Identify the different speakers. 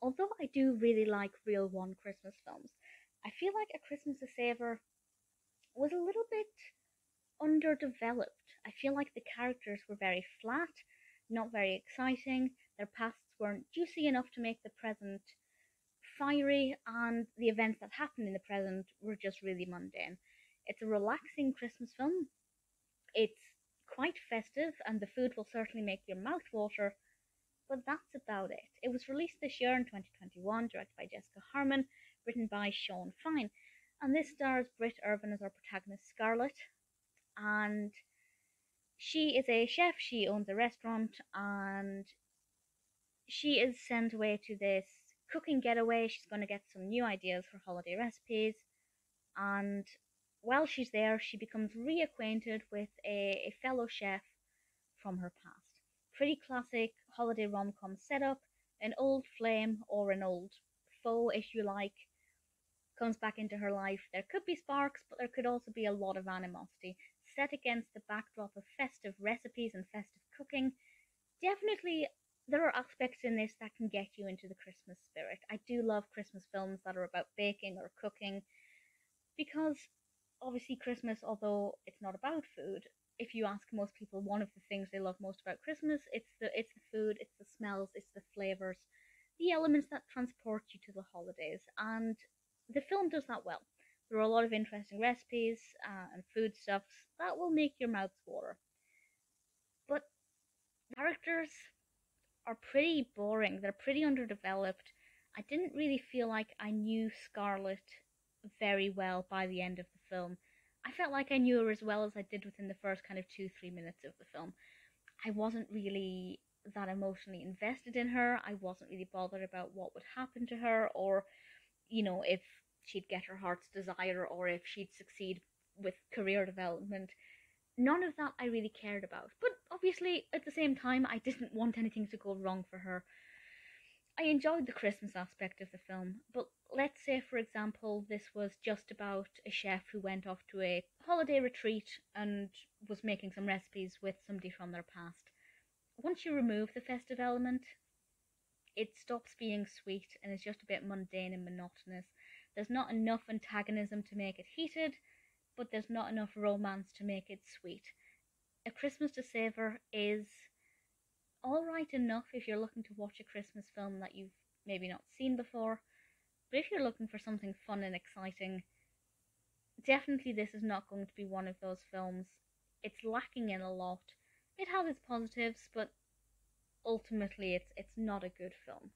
Speaker 1: although I do really like real one Christmas films, I feel like A Christmas to Savour was a little bit underdeveloped. I feel like the characters were very flat, not very exciting. Their pasts weren't juicy enough to make the present fiery, and the events that happened in the present were just really mundane. It's a relaxing Christmas film. It's quite festive, and the food will certainly make your mouth water, but that's about it. It was released this year in 2021, directed by Jessica Harmon, written by Sean Fine, and this stars Britt Irvin as our protagonist Scarlett, and she is a chef. She owns a restaurant, and she is sent away to this cooking getaway. She's going to get some new ideas for holiday recipes, and while she's there, she becomes reacquainted with a fellow chef from her past. Pretty classic holiday rom-com setup. An old flame, or an old foe, if you like, comes back into her life. There could be sparks, but there could also be a lot of animosity. Set against the backdrop of festive recipes and festive cooking, definitely there are aspects in this that can get you into the Christmas spirit. I do love Christmas films that are about baking or cooking, because obviously Christmas, although it's not about food, if you ask most people, one of the things they love most about Christmas, it's the food, it's the smells, it's the flavors, the elements that transport you to the holidays, and the film does that well. There are a lot of interesting recipes and foodstuffs that will make your mouths water. But characters are pretty boring. They're pretty underdeveloped. I didn't really feel like I knew Scarlett very well by the end of the film. I felt like I knew her as well as I did within the first kind of 2-3 minutes of the film. I wasn't really that emotionally invested in her. I wasn't really bothered about what would happen to her, or, if she'd get her heart's desire, or if she'd succeed with career development. None of that I really cared about. But obviously, at the same time, I didn't want anything to go wrong for her. I enjoyed the Christmas aspect of the film, but let's say, for example, this was just about a chef who went off to a holiday retreat and was making some recipes with somebody from their past. Once you remove the festive element, it stops being sweet and is just a bit mundane and monotonous. There's not enough antagonism to make it heated, but there's not enough romance to make it sweet. A Christmas to Savour is alright enough if you're looking to watch a Christmas film that you've maybe not seen before, but if you're looking for something fun and exciting, definitely this is not going to be one of those films. It's lacking in a lot. It has its positives, but ultimately it's not a good film.